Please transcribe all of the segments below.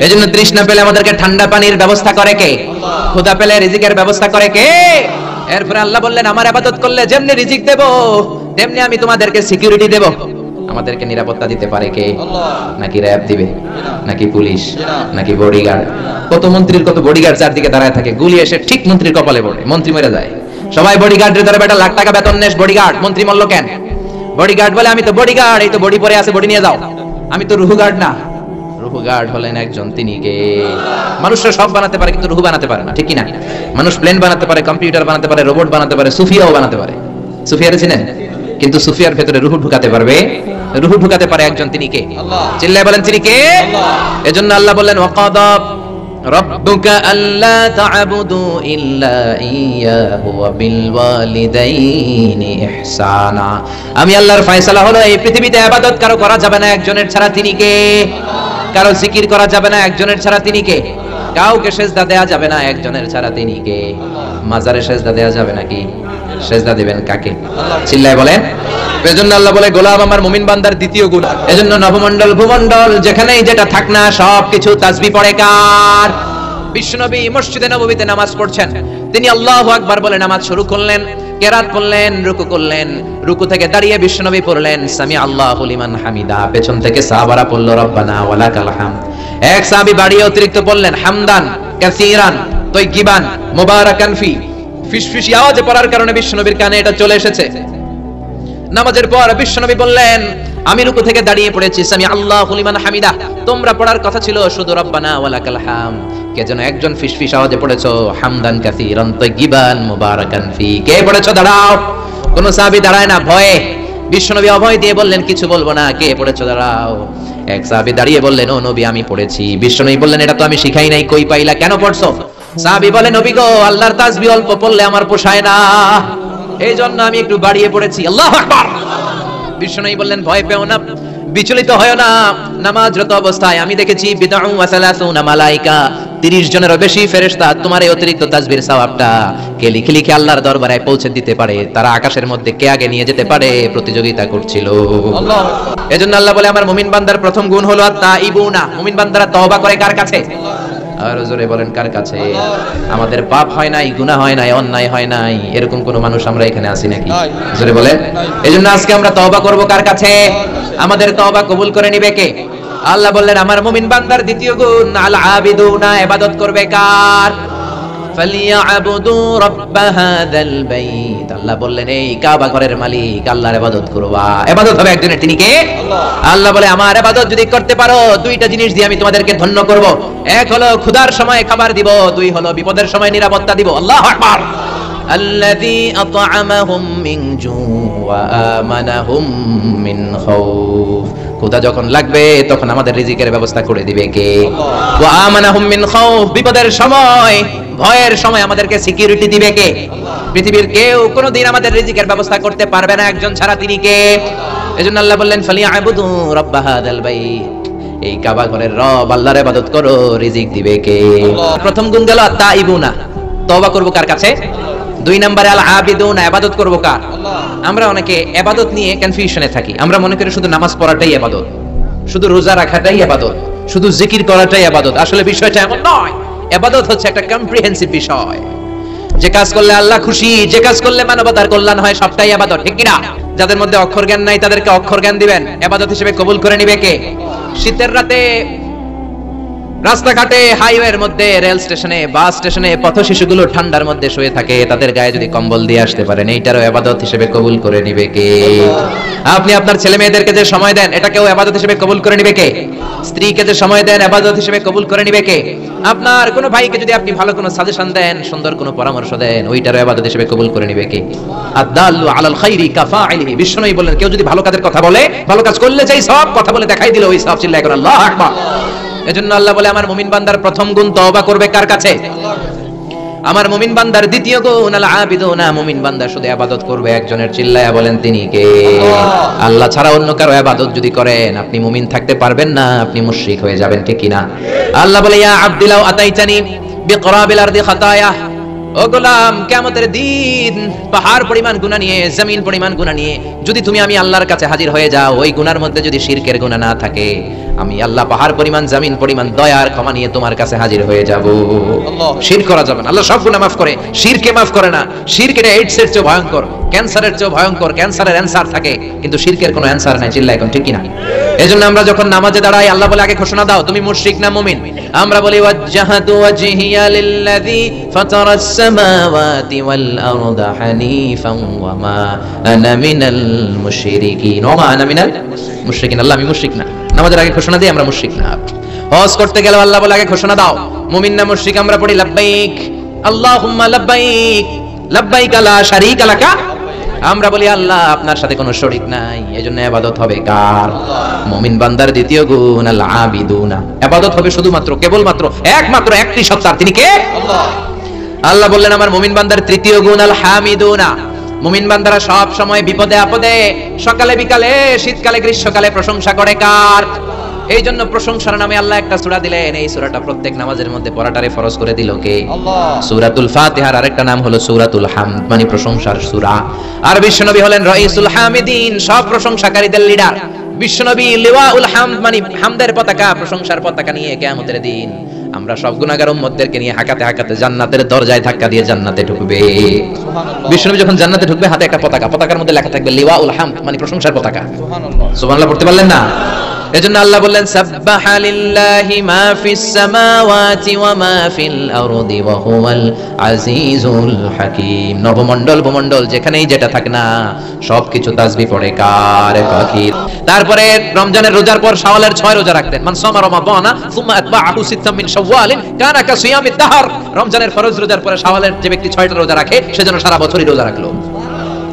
এজন্য তৃষ্ণা পেলে আমাদেরকে ঠান্ডা পানির ব্যবস্থা করে কে? ক্ষুধা পেলে রিজিকের ব্যবস্থা করে কে? এরপরে আল্লাহ বললেন আমার ইবাদত করলে যেমনি রিজিক দেব তেমনি আমি তোমাদেরকে সিকিউরিটি দেব। আমাদেরকে নিরাপত্তা দিতে পারে কে? নাকি র‍্যাব দিবে, নাকি পুলিশ, নাকি বডিগার্ড? কত মন্ত্রীর কত বডিগার্ড চারদিকে দাঁড়ায় থাকে, গুলি এসে ঠিক মন্ত্রীর কপালে পড়ে, মন্ত্রী মরে যায়। সবাই বডিগার্ডের ধরে বেটা লাখ টাকা বেতন নেস, বডিগার্ড, মন্ত্রী মরল কেন? বডিগার্ড বলে আমি তো বডিগার্ড, এই তো বডি পরে আছে, বডি নিয়ে যাও, আমি তো রুহু গার্ড না। রুহু গার্ড হলেন একজন, তিনি কে? মানুষরা সব বানাতে পারে কিন্তু রুহু বানাতে পারে না, ঠিক কি না? মানুষ প্লেন বানাতে পারে, কম্পিউটার বানাতে পারে, রোবট বানাতে পারে, সুফিয়াও বানাতে পারে। সুফিয়ারে চিনেন? কিন্তু সুফিয়ার ভেতরে রুহু ঢুকাতে পারবে? রুহু ঢুকাতে পারে একজন, তিনি কে? চিল্লায় বলেন তিনি কে? এজন্য আল্লাহ বললেন ওয়াকাদা রাব্বুকা আল্লা তা'বুদু ইল্লা ইয়্যাহু ওয়া বিল ওয়ালিদাইনি ইহসানা। আমি আল্লাহর ফয়সালা হলো এই পৃথিবীতে ইবাদত কারো করা যাবে না একজনের ছাড়া, তিনি কে? কারো জিকির করা যাবে না একজনের ছাড়া, তিনি কে? কাউকে সেজদা দেয়া যাবে না একজনের ছাড়া, তিনি কে? মাজারে সেজদা দেয়া যাবে নাকি? সেজদা দিবেন কাকে? চিল্লায় বলেন। এজন্য আল্লাহ বলে গোলাম আমার মুমিন বান্দার দ্বিতীয় গুণ। এজন্য নবমণ্ডল ভূমণ্ডল যেখানেই যেটা থাক না সবকিছু তাসবিহ পড়ে কার? বিশ্বনবী মসজিদে নববীতে নামাজ পড়ছেন, তিনি আল্লাহু আকবার বলে নামাজ শুরু করলেন, কেরাত পড়লেন, রুকু করলেন, রুকু থেকে দাঁড়িয়ে বিশ্বনবী পড়লেন সামি আল্লাহু লিমান হামিদা, পেছন থেকে সাহাবারা পড়ল রব্বানা ওয়ালাকাল হামদ। এক সাহাবী বাড়িয়ে অতিরিক্ত পড়লেন হামদান কাসীরান তাইয়িবান মুবারাকান ফি, ফিসফিসি আওয়াজে পড়ার কারণে বিশ্বনবীর কানে এটা চলে এসেছে। নামাজের পর বিশ্বনবী বললেন আমি রুকু থেকে দাঁড়িয়ে পড়েছি সামি আল্লাহু লিমান হামিদা, তোমরা পড়ার কথা ছিল শুধু রব্বানা ওয়ালাকাল হামদ, কে যেন একজন ফিসফিস আওয়াজে পড়েছো হামদান কাসীরান তাইয়িবান মুবারাকান ফি। কে পড়েছো? দাঁড়াও। কোন সাহাবী দাঁড়ায় না, ভয়ে। বিশ্বনবী অভয় দিয়ে বললেন কিছু বলবো না, কে পড়েছো? দাঁড়াও। এক সাহাবী দাঁড়িয়ে বললেন ও নবী আমি পড়েছি। বিশ্বনবী বললেন এটা তো আমি শিখাই নাই, কই পাইলা, কেন পড়ছো? সাহাবী বলেন নবী গো আল্লাহর তাসবিহ অল্প পড়লে আমার পোষায় না, এই জন্য আমি একটু বাড়িয়ে পড়েছি। আল্লাহু আকবার। বিশ্বনবী বললেন ভয় পেও না, বিচলিত হয় না, নামাজরত অবস্থায় আমি দেখেছি বিদউ ওয়া সালাসুনা মালায়েকা, 30 জনেরও বেশি ফেরেশতা তোমার এই অতিরিক্ত তাসবিহর সওয়াবটা কে লিখে লিখে আল্লাহর দরবারে পৌঁছে দিতে পারে। তারা আকাশের মধ্যে কে আগে নিয়ে যেতে পারে প্রতিযোগিতা করছিল। আল্লাহ। এজন্য আল্লাহ বলে আমার মুমিন বান্দার প্রথম গুণ হলো আত-তাইবুনা, মুমিন বান্দারা তওবা করে কার কাছে? আর জোরে বলেন কার কাছে? আমাদের পাপ হয় নাই, গুনাহ হয় নাই, অন্যায় হয় নাই, এরকম কোন মানুষ আমরা এখানে আছি নাকি? জোরে বলেন। এজন্য আজকে আমরা তওবা করব কার কাছে? আমাদের তওবা কবুল করে নিবে কে? আল্লাহ বললেন আমার মুমিন বান্দার দ্বিতীয় গুণ আল আবিদুনা, ইবাদত করবে কার? ফালিয়াবুদু রাব্ব হাযাল বাইত। আল্লাহ বললেন এই কাবা ঘরের মালিক আল্লাহর ইবাদত করবা। ইবাদত হবে একজনের, তিনি কে? আল্লাহ বলে আমার ইবাদত যদি করতে পারো দুইটা জিনিস দিয়ে আমি তোমাদেরকে ধন্য করব। এক হলো ক্ষুধার সময় খাবার দিব, দুই হলো বিপদের সময় নিরাপত্তা দিব। আল্লাহু আকবার। আল্লাযী আত'আমাহুম মিন জু' ওয়া আমানাহুম মিন খাউফ। ক্ষুধা যখন লাগবে তখন আমাদের রিজিকের ব্যবস্থা করে দিবে কে? ওয়া আমানাহুম মিন খাউফ। বিপদের সময়, ভয়ের সময় আমাদেরকে সিকিউরিটি দিবে কে? পৃথিবীর কেউ কোনোদিন আমাদের রিজিকের ব্যবস্থা করতে পারবে না একজন ছাড়া, তিনি কে? এজন্য আল্লাহ বললেন ফালিয়াবুদু রাব্ব হাযাল বাইত, এই কাবা ঘরের রব আল্লাহর ইবাদত করো, রিজিক দিবে কে? প্রথম গুণ গেল তাইবুনা, তওবা করব কার কাছে? দুই নম্বরে আল আবিদুনা, ইবাদত করব কার? আমরা অনেকে ইবাদত নিয়ে কনফিউশনে থাকি, আমরা মনে করি শুধু নামাজ পড়াটাই ইবাদত, শুধু রোজা রাখাটাই ইবাদত, শুধু জিকির করাটাই ইবাদত। আসলে বিষয়টা এমন নয়। ইবাদত হচ্ছে একটা কম্প্রিহেন্সিভ বিষয়। যে কাজ করলে আল্লাহ খুশি, যে কাজ করলে মানবতার কল্যাণ হয়, সবটাই ইবাদত, ঠিক কি না? যাদের মধ্যে অক্ষর জ্ঞান নাই তাদেরকে অক্ষর জ্ঞান দিবেন, ইবাদত হিসেবে কবুল করে নিবে কে? শীতের রাতে রাস্তাঘাটে, হাইওয়ের মধ্যে, রেল স্টেশনে, বাস স্টেশনে পথ শিশুগুলো ঠান্ডার মধ্যে শুয়ে থাকে, তাদের গায়ে যদি কম্বল দিয়ে আসতে পারেন, এইটারও ইবাদত হিসেবে কবুল করে নিবে কে? আপনি আপনার ছেলে মেয়েদেরকে যে সময় দেন, এটাকেও ইবাদত হিসেবে কবুল করে নিবে কে? স্ত্রীকে যে সময় দেন, ইবাদত হিসেবে কবুল করে নিবে কে? আপনার কোনো ভাইকে যদি আপনি ভালো কোনো সাজেশন দেন, সুন্দর কোনো পরামর্শ দেন, ওইটারও ইবাদত হিসেবে কবুল করে নিবে কে? আদ-দাল্লু আলাল খাইরি কাফাইলিহি। বিশ্বনবী বলেন কেউ যদি ভালো কাজের কথা বলে, ভালো কাজ করলে যেই সব কথা বলে দেখাই দিল, ওই সব চিল্লায় করে আল্লাহু আকবার। এজন্য আল্লাহ বলে আমার মুমিন বান্দার প্রথম গুণ তওবা করবে কার কাছে? আমার মুমিন বান্দার দ্বিতীয় গুণ আল আবিদুনা, মুমিন বান্দা শুধু ইবাদত করবে একজনের, চিল্লায়া বলেন তিনি কে? আল্লাহ ছাড়া অন্য কারো ইবাদত যদি করেন আপনি মুমিন থাকতে পারবেন না, আপনি মুশরিক হয়ে যাবেন, ঠিক কি না? আল্লাহ বলে ইয়া আবদি লাউ আতাইতানি বিকরাবিল আরদি খাতায়া, ও গোলাম কিয়ামতের দিন পাহাড় পরিমাণ গুনাহ নিয়ে, জমিন পরিমাণ গুনাহ নিয়ে যদি তুমি আমি আল্লাহর কাছে হাজির হয়ে যাও, ওই গুনার মধ্যে যদি শিরকের গুনাহ না থাকে, আমি আল্লাহ পাহাড় পরিমাণ জমিন পরিমাণ দয়ার ক্ষমা নিয়ে তোমার কাছে হাজির হয়ে যাব। শিরক করা যাবে না, আল্লাহ সব গুনাহ মাফ করে, শিরকে মাফ করে না। শিরক এটা এইডস এর চেয়ে ভয়ঙ্কর, ক্যান্সারের চেয়ে ভয়ঙ্কর। ক্যান্সারের অ্যানসার থাকে কিন্তু শিরকের কোনো অ্যানসার নাই। চিল্লা এখন ঠিক কিনা? এজন্য আমরা যখন নামাজে দাঁড়াই আল্লাহ বলে আগে ঘোষণা দাও তুমি মুশরিক না মুমিন। আমরা বলি ওয়াজহাতু ওয়াজহিয়া লিল্লাযী ফাতারাস সামাওয়াতি ওয়াল আরদা হানিফান ওয়া মা আনা মিনাল মুশরিকিন। ওয়া মা আনা মিনাল মুশরিকিন, আল্লাহ আমি মুশরিক না। নামাজের আগে ঘোষণা দিই আমরা মুশরিক না। হজ করতে গেলে আল্লাহ বলে আগে ঘোষণা দাও মুমিন না মুশরিক। আমরা পড়ি লাব্বাইক আল্লাহুম্মা লাব্বাইক লাব্বাইক লা শারীকা লাকা। আমরা বলি আল্লাহ আপনার সাথে কোনো শরীক নাই, এজন্য ইবাদত হবে কার? মুমিন বান্দার দ্বিতীয় গুণ আল আবিদুনা। ইবাদত হবে শুধুমাত্র কেবলমাত্র একমাত্র একটি সত্তার, তিনি কে? আল্লাহ। আল্লাহ বললেন আমার মুমিন বান্দার তৃতীয় গুণ আল হামিদুনা। মুমিন বান্দারা সব সময় বিপদে আপদে, সকালে বিকালে, শীতকালে গ্রীষ্মকালে প্রশংসা করে কার? এই জন্য প্রশংসার নামে আল্লাহ একটা সূরা দিলেন। এই সূরাটা প্রত্যেক নামাজের মধ্যে পড়াটারে ফরজ করে দিল কে? আল্লাহ। সূরাতুল ফাতিহার আরেকটা নাম হলো সূরাতুল হামদ, মানে প্রশংসার সূরা। আর বিশ্বনবী হলেন রাইসুল হামিদিন, সব প্রশংসাকারীদের লিডার। বিশ্বনবী লিওয়াউল হামদ, মানে হামদের পতাকা, প্রশংসার পতাকা নিয়ে কিয়ামতের দিন আমরা সব গুনাহগার উম্মতদেরকে নিয়ে হাঁকাতে হাঁকাতে জান্নাতের দরজায় ধাক্কা দিয়ে জান্নাতে ঢুকবে। সুবহানাল্লাহ। বিশ্বনবী যখন জান্নাতে ঢুকবে হাতে একটা পতাকা, পতাকার মধ্যে লেখা থাকবে লিওয়াউল হামদ, মানে প্রশংসার পতাকা। সুবহানাল্লাহ। সুবহানাল্লাহ পড়তে পারলেন না? এজন্য আল্লাহ বললেন সাব্বাহা লিল্লাহি মা ফিস সামাওয়াতি ওয়া মা ফিল আরদি ওয়া হুয়াল আজিজুল হাকীম। নবমণ্ডল ভূমণ্ডল যেখানেই যেটা থাকে না সবকিছু তাসবিহ পড়ে কার? পাখির। তারপরে রমজানের রোজার পর শাওয়ালের 6 রোজা রাখতেন। মান সামা রমাদানা সুম্মা আতবাআহু সিত্তাম মিন শাওয়ালিন কানা কাসিয়ামিদ দাহর। রমজানের ফরজ রোজার পরে শাওয়ালের যে ব্যক্তি 6টা রোজা রাখে সেজন্য সারা বছরই রোজা রাখলো।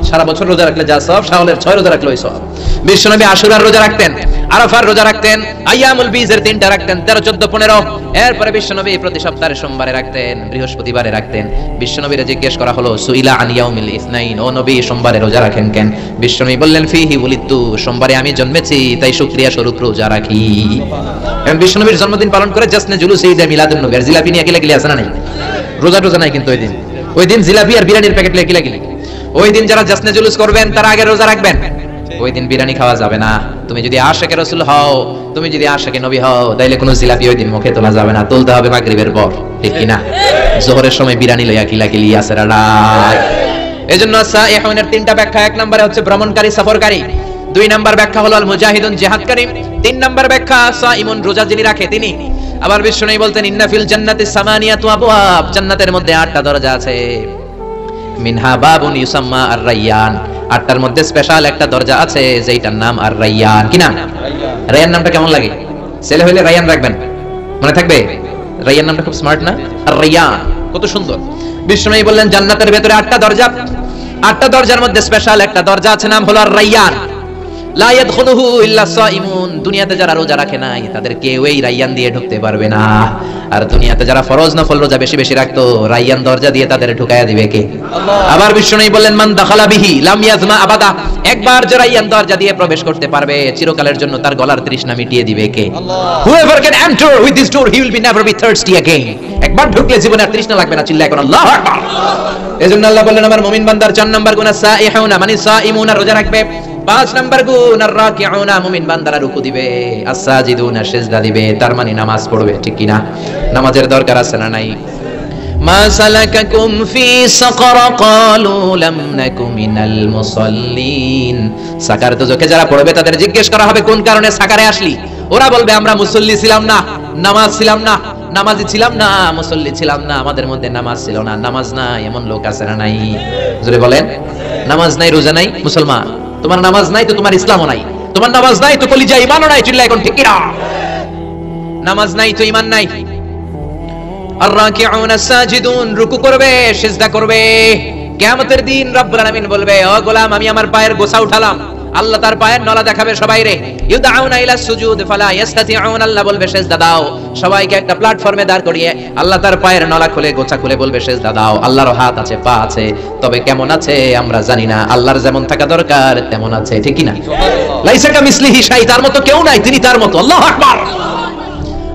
সারা বছর রোজা রাখলে যা সওয়াব, শাওয়ালের 6 রোজা রাখলে ওই সওয়াব। বিশ্বনবী আশুরার রোজা রাখতেন, আরাফার রোজা রাখতেন, আইয়ামুল বীজের 3টা রাখতেন, 13, 14, 15। এরপরে বিশ্বনবী প্রতি সপ্তাহে সোমবারে রাখতেন, বৃহস্পতিবারে রাখতেন। বিশ্বনবীরে জিজ্ঞেস করা হলো সুইলা আন ইয়াউমিল ইসনাইন, ও নবী সোমবারে রোজা রাখেন কেন? বিশ্বনবী বললেন ফিহি উলিদতু, সোমবারে আমি জন্মেছি তাই শুকরিয়া স্বরূপ রোজা রাখি। এবং বিশ্বনবীর জন্মদিন পালন করে জাসনে জুলুস ঈদে মিলাদুন নবী, আর জিলাপি নিয়ে গিলাগিলি আছে না নাই? রোজা টোজা নাই কিন্তু ওই দিন জিলাপি আর বিরিয়ানির প্যাকেট নিয়ে গিলাগিলি। ওই দিন যারা জাসনে জুলুস করবেন তারা আগে রোজা রাখবেন। ওই দিন বিরিয়ানি খাওয়া যাবে না। তুমি যদি আশিকে রাসূল হও, তুমি যদি আশিকে নবী হও, তাইলে কোনো জিলাপি ওই দিন মুখে তোলা যাবে না, তুলতে হবে মাগরিবের পর, ঠিক কি না? যোহরের সময় বিরিয়ানি লইয়া কিলাকিলি আছে রাড়াই। এজন্য সাইহুনের 3টা ব্যাখ্যা। 1 নম্বরে হচ্ছে ভ্রমণকারী, সফরকারী। 2 নম্বর ব্যাখ্যা হলো আল মুজাহিদুন, জিহাদকারী। 3 নম্বর ব্যাখ্যা সাইমুন, রোজা যিনি রাখে তিনি। আবার বিশ্বনবী বলতেন ইন্না ফিল জান্নাতি সামানিয়াতু আবওয়াব, জান্নাতের মধ্যে 8টা দরজা আছে। মিনহা বাবুন ইউসাম্মা আর রায়্যান, 8টার মধ্যে স্পেশাল একটা দরজা আছে যেটার নাম আর রায়্যান। কি নাম? রায়্যান নামটা কেমন লাগে? ছেলে হইলে রায়্যান রাখবেন, মনে থাকবে? রায়্যান নামটা খুব স্মার্ট না? আর রায়্যান কত সুন্দর। বিশ্বনবী বললেন জান্নাতের ভেতরে 8টা দরজা, 8টা দরজার মধ্যে স্পেশাল একটা দরজা আছে, নাম হলো আর রায়্যান। লা ইয়াদখুলুহু ইল্লা সাইমুন, দুনিয়াতে যারা রোজা রাখে নাই তাদের কেউ এই রায়্যান দিয়ে ঢুকতে পারবে না। আর দুনিয়াতে যারা ফরজ নফল রোজা বেশি বেশি রাখতো রায়্যান দরজা দিয়ে তাদের ঢুকায়া দিবে কে? আল্লাহ। আবার বিশ্বনবী বললেন মান দাখালা বিহি লাম ইয়াজমা আবাদা, একবার যে রায়্যান দরজা দিয়ে প্রবেশ করতে পারবে চিরকালের জন্য তার গলার তৃষ্ণা মিটিয়ে দিবে কে? আল্লাহ। Whoever can enter with this door he will be never be thirsty again, একবার ঢুকলে জীবনে আর তৃষ্ণা লাগবে না। চিল্লা এখন আল্লাহু আকবার। এজন্য আল্লাহ বললেন আমার মুমিন বান্দার 4 নাম্বার গুণ সাইহুনা, মানে সাইমুনা, রোজা রাখবে। 5 নাম্বার গুণ আর রাকিউনা, মুমিন বান্দারা রুকু দিবে, আস-সাজিদুনা, সিজদা দিবে, তার মানে নামাজ পড়বে, ঠিক কি না? নামাজের দরকার আছে না নাই? মা সালাকাকুম ফি সাকার ক্বালু লাম নাকু মিনাল মুসাল্লিন। সাকার দোজখে যারা পড়বে তাদের জিজ্ঞেস করা হবে কোন কারণে সাকারে আসলি? ওরা বলবে আমরা মুসল্লি ছিলাম না, নামাজ ছিলাম না, নামাজি ছিলাম না, মুসল্লি ছিলাম না, আমাদের মধ্যে নামাজ ছিল না। নামাজ নাই এমন লোক আছে না নাই? জোরে বলেন। নামাজ নাই, রোজা নাই, মুসলমান। তোমার নামাজ নাই তো তোমার ইসলামও নাই, তোমার নামাজ নাই তো কলিজা ঈমানও নাই। চিল্লা এখন ঠিক কি না? নামাজ নাই তো ঈমান নাই। আর রাকিউনা সাজিদুন, রুকু করবে, সিজদা করবে। কিয়ামতের দিন রব্বুল আলামিন বলবে ও গোলাম আমি আমার পায়ের গোছা উঠালাম। আল্লাহ তার পায়ের নলা দেখাবে সবাইরে। ইউদাউনা ইলা সুজুদ ফালা ইস্তাতিউন, আল্লাহ বলবে সিজদা দাও। সবাইকে একটা প্ল্যাটফর্মে দাঁড় করিয়ে আল্লাহ তার পায়ের নলা খুলে গোছা খুলে বলবে সিজদা দাও। আল্লাহর হাত আছে, পা আছে, তবে কেমন আছে আমরা জানি না। আল্লাহর যেমন থাকা দরকার তেমন আছে, ঠিক কি না? লাইসা কামিসলিহি শাই, তার মতো কেউ নাই, তিনি তার মতো। আল্লাহু আকবার।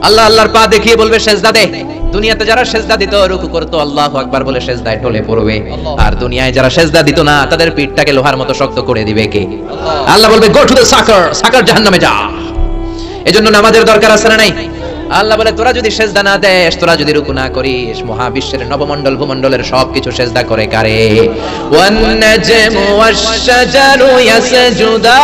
আল্লাহ আল্লাহর পা দেখিয়ে বলবে সিজদা দে। দুনিয়াতে যারা সিজদা দিত, রুকু করত, আল্লাহু আকবার বলে সিজদায় ঢলে পড়বে। আর দুনিয়ায় যারা সিজদা দিত না তাদের পিঠটাকে লোহার মতো শক্ত করে দিবে কে? আল্লাহ বলবে গো টু দ্য সাকার, সাকার জাহান্নামে যা। এজন্য নামাজের দরকার আছে না নাই? আল্লাহ বলে তোরা যদি সেজদা না দেস, তোরা যদি রুকু না করিস, মহাবিশ্বের নবমণ্ডল ভূমণ্ডলের সবকিছু সেজদা করে কারে? ওয়ান নাজমু ওয়াশ-শাজারু ইয়াসজুদান।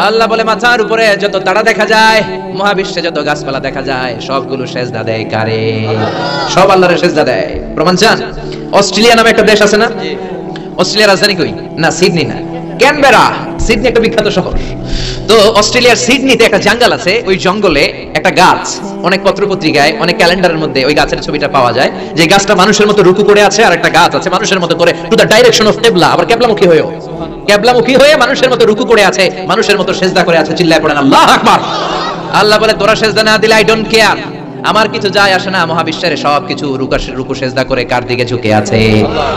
আল্লাহ বলে মাথার উপরে যত তারা দেখা যায়, মহাবিশ্বে যত গাছপালা দেখা যায়, সবগুলো সেজদা দেয় কারে? সব আল্লাহর সেজদা দেয়। প্রমাণ চান? অস্ট্রেলিয়া নামে একটা দেশ আছে না? অস্ট্রেলিয়ার রাজধানী কই? না, সিডনি না, ক্যানবেরা। সিডনি একটা বিখ্যাত শহর। তো অস্ট্রেলিয়ার সিডনিতে একটা জঙ্গল আছে। ওই জঙ্গলে একটা গাছ, অনেক পত্রপত্রিকায়, অনেক ক্যালেন্ডারের মধ্যে ওই গাছের ছবিটা পাওয়া যায়। যে গাছটা মানুষের মতো রুকু করে আছে, আর একটা গাছ আছে মানুষের মতো করে টু দা ডাইরেকশন অফ কিবলা, আবার কিবলামুখী হয়ে মানুষের মতো রুকু করে আছে, মানুষের মতো সেজদা করে আছে। চিল্লায় পড়েন আল্লাহু আকবার। আল্লাহ বলে তোরা সেজদা না দিলে আই ডোন্ট কেয়ার, আমার কিছু যায় আসে না। মহাবিশ্বের সবকিছু রুকু সেজদা করে কার দিকে ঝুঁকে আছে?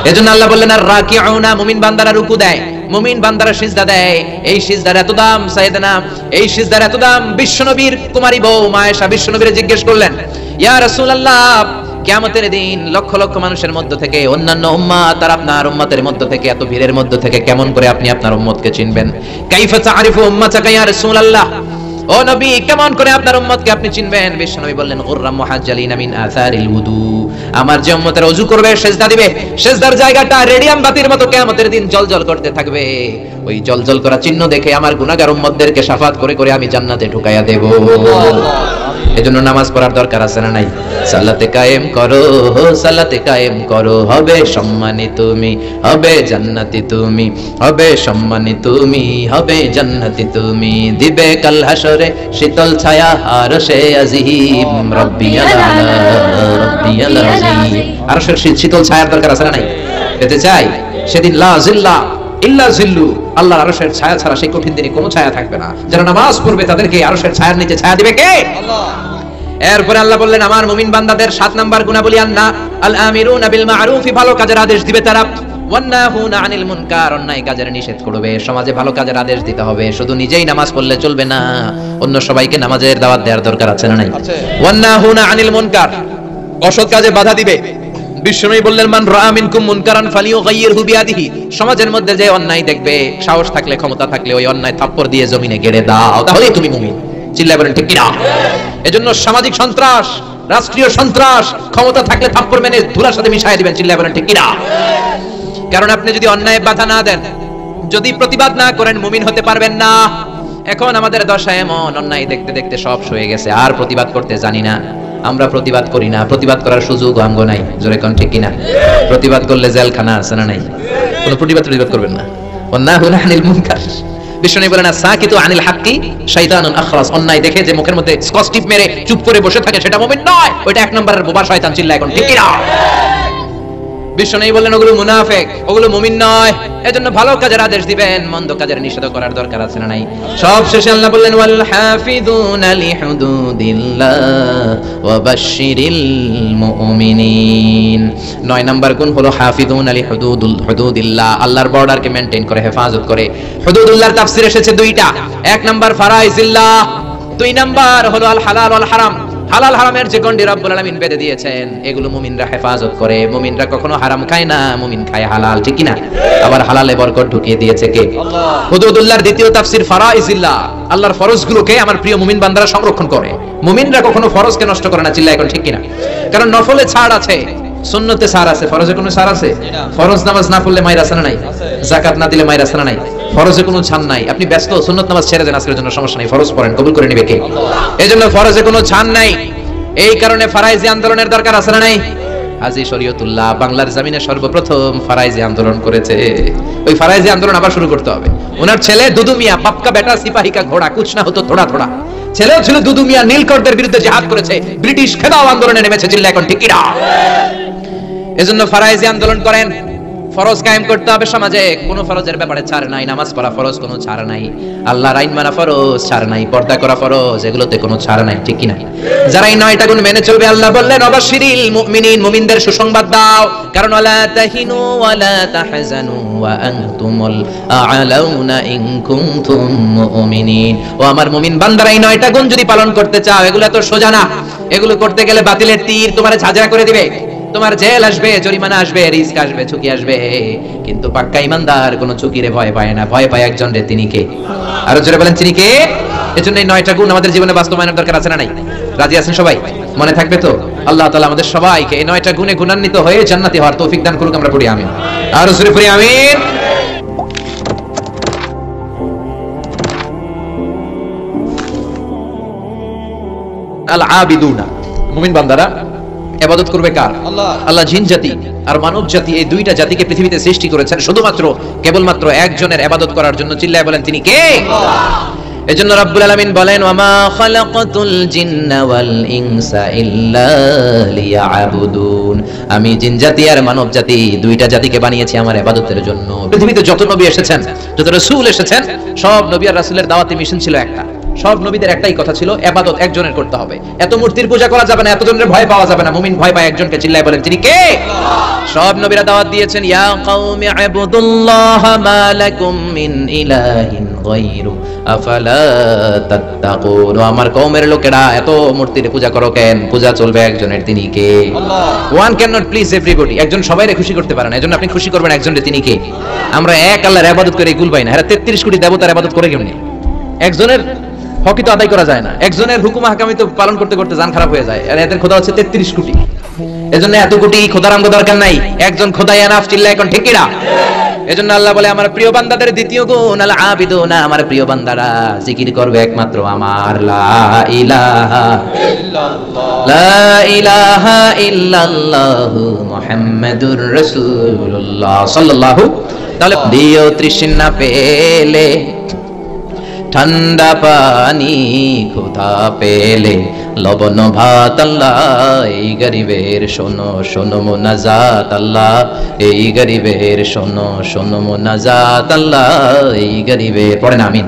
এজন্য আল্লাহ বললেন আর রাকিউনা, মুমিন বান্দারা রুকু দেয়, মুমিন বান্দারা সিজদা দেয়। এই সিজদার এত দাম, সাইয়েদনা, এই সিজদার এত দাম। বিশ্বনবীর কুমারী বউ মা আয়েশা বিশ্বনবীরে জিজ্ঞেস করলেন, ইয়া রাসূলুল্লাহ, কিয়ামতের দিন লক্ষ লক্ষ মানুষের মধ্য থেকে অন্যান্য উম্মাত আর আপনার উম্মতের মধ্য থেকে, এত ভিড়ের মধ্য থেকে কেমন করে আপনি আপনার উম্মতকে চিনবেন? কাইফা তা'রিফু উম্মাতাকা ইয়া রাসূলুল্লাহ, ও নবী কেমন করে আপনার উম্মতকে আপনি চিনবেন? বিশ্বনবী বললেন গুররাম মুহাজ্জালিনা মিন আসারিল wudu, আমার যে উম্মতের ওযু করবে, সিজদা দিবে, সিজদার জায়গাটা রেডিয়াম বাতির মতো কিয়ামতের দিন জ্বলজ্বল করতে থাকবে। ওই জ্বলজ্বল করা চিহ্ন দেখে আমার গুনাহগার উম্মতদেরকে শাফাত করে করে আমি জান্নাতে ঢুকাইয়া দেব। এজন্য নামাজ পড়ার দরকার আছে না নাই? সালাতে কায়েম করো, সালাতে কায়েম করো, হবে সম্মানী তুমি, হবে জান্নাতি তুমি, হবে সম্মানী তুমি, হবে জান্নাতি তুমি, দিবে কাল হাসরে শীতল ছায়া আরশে আজিম, রব্বিয়াল আলা রব্বিয়াল আযীম। আরশের শীতল ছায়ার দরকার আছে না নাই? পেতে চাই? সেদিন লা জিল্লা ইল্লা জিল্লু, আল্লাহর আরশের ছায়া ছাড়া সেই কঠিন দিনে কোনো ছায়া থাকবে না। যারা নামাজ পড়বে তাদেরকে আরশের ছায়ার নিচে ছায়া দিবে কে? আল্লাহ। এরপরে আল্লাহ বললেন আমার মুমিন বান্দাদের 7 নাম্বার গুণাবলী আন্না আল আমিরুনা বিল মা'রুফ, ভালো কাজের আদেশ দিবে তারা, ওয়ান নাহুনা আনিল মুনকার, অন্যায় কাজের নিষেধ করবে। সমাজে ভালো কাজের আদেশ দিতে হবে, শুধু নিজেই নামাজ পড়লে চলবে না, অন্য সবাইকে নামাজের দাওয়াত দেওয়ার দরকার আছে না নাই? ওয়ান নাহুনা আনিল মুনকার, অসৎ কাজে বাধা দিবে। বিশ্বনবী বললেন মান রাআ মিনকুম মুনকারান ফালিয়ুগাইয়িরহু বিয়াদিহি, সমাজের মধ্যে যে অন্যায় দেখবে, সাহস থাকলে ক্ষমতা থাকলে ওই অন্যায় থাপ্পড় দিয়ে জমিনে গেড়ে দাও, তাহলেই তুমি মুমিন। চিল্লায় বলেন ঠিক কিনা? এজন্য সামাজিক সন্ত্রাস, রাষ্ট্রীয় সন্ত্রাস, ক্ষমতা থাকলে থাপ্পড় মেনে ধুলার সাথে মিশায় দিবেন। চিল্লায় বলেন ঠিক কিনা? কারণ আপনি যদি অন্যায় বাধা না দেন, যদি প্রতিবাদ না করেন, মুমিন হতে পারবেন না। এখন আমাদের দশা এমন, অন্যায় দেখতে দেখতে সব সয়ে গেছে, আর প্রতিবাদ করতে জানি না। আমরা প্রতিবাদ করি না, প্রতিবাদ করার সুযোগ অঙ্গ নাই। জোরে কোন ঠিক কিনা? প্রতিবাদ করলে জেলখানা আছে না নাই? কোন প্রতিবাদ করবেন না। ওয়ান্নাহুনা আনিল মুনকার, বিষ্ণু বলেন সাকিতু আনিল হাক্কি শাইতানুন আখরাস, অন্যায় দেখে যে মুখের মধ্যে স্কচ টিপ মেরে চুপ করে বসে থাকে সেটা মুমিন নয়, ওইটা 1 নম্বরের বোবা শয়তান। চিল্লায় এখন ঠিক কিনা? বিষ্ণু বলেন ওগুলো মুনাফিক, ওগুলো মুমিন নয়। এজন্য ভালো কাজের আদেশ দিবেন, মন্দ কাজের নিষেধ করার দরকার আছে না নাই? সব শেষে আল্লাহ বললেন ওয়াল হাফিযুনা লিহুদুদিল্লাহ ওয়া বাশশিরিল মুমিনিন। 9 নাম্বার গুণ হলো হাফিযুনা লিহুদুদিল্লাহ, আল্লাহর বর্ডারকে মেইনটেইন করে, হেফাজত করে। হুদুদুল্লাহর তাফসীর এসেছে 2টা, 1 নাম্বার ফারাইজিল্লাহ, 2 নাম্বার হলো আল হালাল ওয়াল হারাম। হালাল হারামের যে গণ্ডি রব্বুল আলামিন বেঁধে দিয়েছেন, এগুলো মুমিনরা হেফাজত করে। মুমিনরা কখনো হারাম খায় না, মুমিন খায় হালাল। ঠিক কি না? আবার হালালে বরকত ঢুকিয়ে দিয়েছে কে? হুদুদুল্লাহর দ্বিতীয় তাফসীর ফারাইজিল্লাহ, আল্লাহর ফরজগুলোকে আমার প্রিয় মুমিন বান্দারা সংরক্ষণ করে। মুমিনরা কখনো ফরজকে নষ্ট করে না। চিল্লায় এখন ঠিক কি না? কারণ নফলে ছাড় আছে, সুন্নতে ছাড় আছে, ফরজে কোনো ছাড় আছে? ফরজ নামাজ না পড়লে মাইর আছে না নাই? যাকাত না দিলে মাইর আছে না নাই? ফরজে কোনো ছাড় নাই। আপনি ব্যস্ত, সুন্নত নামাজ ছেড়ে দেন, আজকের জন্য সমস্যা নাই, ফরজ পড়েন, কবুল করে নেবে কে? এজন্য ফরজে কোনো ছাড় নাই। এই কারণে ফারাইজি আন্দোলনের দরকার আছে না নাই? হাজী শরীয়তুল্লাহ বাংলার জমিনে সর্বপ্রথম ফারাইজি আন্দোলন করেছে। ওই ফারাইজি আন্দোলন আবার শুরু করতে হবে। ওনার ছেলে দুদু মিয়া, বাপকা বেটা সিপাহী কা ঘোড়া, কুছ না হতো থোড়া থোড়া। ছেলেও ছিল দুদু মিয়া, নীলকরদের বিরুদ্ধে জিহাদ করেছে, ব্রিটিশ খেদাও আন্দোলনে নেমেছে। চিল্লায় এখন ঠিক কি না? এজন্য ফারাইজি আন্দোলন করেন। ফরজ কায়েম করতে হবে সমাজে, কোন ফরজের ব্যাপারে ছাড় নাই। নামাজ পড়া ফরজ, কোনো ছাড় নাই। আল্লাহর আইন মানা ফরজ, ছাড় নাই। পর্দা করা ফরজ, এগুলোতে কোনো ছাড় নাই। ঠিক কি না? যারা এই 9টা গুণ মেনে চলবে, আল্লাহ বললেন অবাশশিরিল মুমিনিন, মুমিনদের সুসংবাদ দাও। কারণ ওয়ালা তাহিনু ওয়ালা তাহজানু ওয়া আনতুমুল আ'লাউনা ইন কুনতুম মুমিনিন। ও আমার মুমিন বান্দারা, এই 9টা গুণ যদি পালন করতে চাও, এগুলো তো সোজা না। এগুলো করতে গেলে বাতিলের তীর তোমারে ঝাঁঝরা করে দিবে। তোমার জেল আসবে, জরিমানা আসবে, রিস্ক আসবে, ঝুঁকি আসবে, কিন্তু পাক্কা ইমানদার কোনো ঝুঁকিরে ভয় পায় না, ভয় পায় একজন রে, তিনি কে? আরো জোরে বলেন তিনি কে? এজন্য এই 9টা গুণ আমাদের জীবনে বাস্তবায়নের দরকার আছে না নাই? রাজি আছেন সবাই? মনে থাকবে তো? আল্লাহ তাআলা আমাদের সবাইকে এই 9টা গুণে গুণান্বিত হয়ে জান্নাতি হওয়ার তৌফিক দান করুক, আমরা পড়ি আমিন। আরো জোরে পড়ি আমিন। আল আবিদুনা, মুমিন বান্দারা ইবাদত করবে কার? আল্লাহ। আল্লাহ জিন জাতি আর মানব জাতি, এই দুইটা জাতিকে পৃথিবীতে সৃষ্টি করেছেন শুধুমাত্র কেবলমাত্র একজনের ইবাদত করার জন্য। চিল্লায় বলেন তিনি কে? আল্লাহ। এজন্য রব্বুল আলামিন বলেন, ওয়ামা খালাকাতুল জিন্না ওয়াল ইনসা ইল্লা লিয়াবুদুন, আমি জিন জাতি আর মানব জাতি দুইটা জাতিকে বানিয়েছি আমার ইবাদতের জন্য। পৃথিবীতে যত নবী এসেছেন, যত রাসূল এসেছেন, সব নবী আর রাসূলের দাওয়াতি মিশন ছিল একটা। সব নবীদের একটাই কথা ছিল, ইবাদত একজনের করতে হবে। এত মূর্তির পূজা করা যাবে না, এত জনের ভয় পাওয়া যাবে না। মুমিন ভয় পায় একজনকে। চিল্লায় বলেন তিনি কে? সব নবীরা দাওয়াত দিয়েছেন, ইয়া কওমি ইবুদুল্লাহ মা লাকুম মিন ইলাহিন গায়রু আফালা তাত্তাকুন, আমার কওমের লোকেরা এত মূর্তির পূজা করো কেন? পূজা চলবে একজনের, তিনি কে? Allah. One can not please everybody, একজন সবাইরে খুশি করতে পারে না, এজন্য আপনি খুশি করবেন একজনের, তিনি কে? আমরা এক আল্লাহর ইবাদত করে গুল পাই না। এরা 33 কোটি দেবতার ইবাদত করে কেমনে? একজনের হকই তো আদায় করা যায় না, একজনের হুকুম হাকামি তো পালন করতে করতে জান খারাপ হয়ে যায়। আর এদের খোদা হচ্ছে 33 কোটি। এজন্য এত কোটি খোদার আমগো দরকার নাই, একজন খোদাই এনাফ। চিল্লায় এখন ঠিক কিনা? এজন্য আল্লাহ বলে, আমার প্রিয় বান্দাদের দ্বিতীয় গুণ আল আবিদুনা, আমার প্রিয় বান্দারা জিকির করবে একমাত্র আমার, লা ইলাহা ইল্লাল্লাহ, লা ইলাহা ইল্লাল্লাহু মুহাম্মাদুর রাসূলুল্লাহ সাল্লাল্লাহু। তাহলে দিও তৃষ্ণা পেলে ঠান্ডা পানি, ক্ষুধা পেলে লবণ ভাত, আল্লাহ এই গরিবের শোনো শোনো মুনাজাত, আল্লাহ এই গরিবের শোনো শোনো মুনাজাত, আল্লাহ এই গরিবের। পড়েন আমিন।